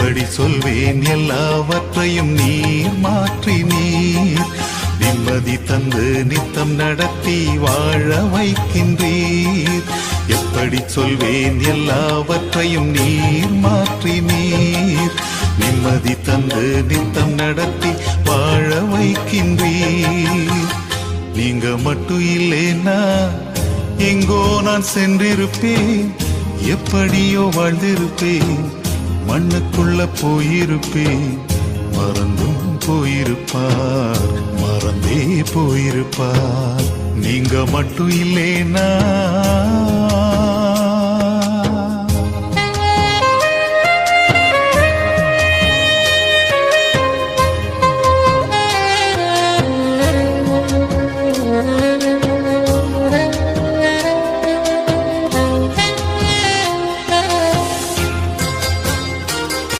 எப்படி சொல்வேன் எல்லாவற்றையும் நீர் மாற்றினீர். நிம்மதி தந்து நித்தம் நடத்தி வாழ வைக்கின்றீர். எப்படி சொல்வேன் எல்லாவற்றையும் நீர் மாற்றினீர். நிம்மதி தந்து நித்தம் நடத்தி வாழ வைக்கின்றீர். நீங்க மட்டும் இல்லைன்னா எங்கோ நான் சென்றிருப்பேன். எப்படியோ வாழ்ந்திருப்பேன். மண்ணுக்குள்ள போயிருப்பேன். மறந்தும் போயிருப்பார், மறந்தே போயிருப்பார். நீங்க மட்டும் இல்லைன்னா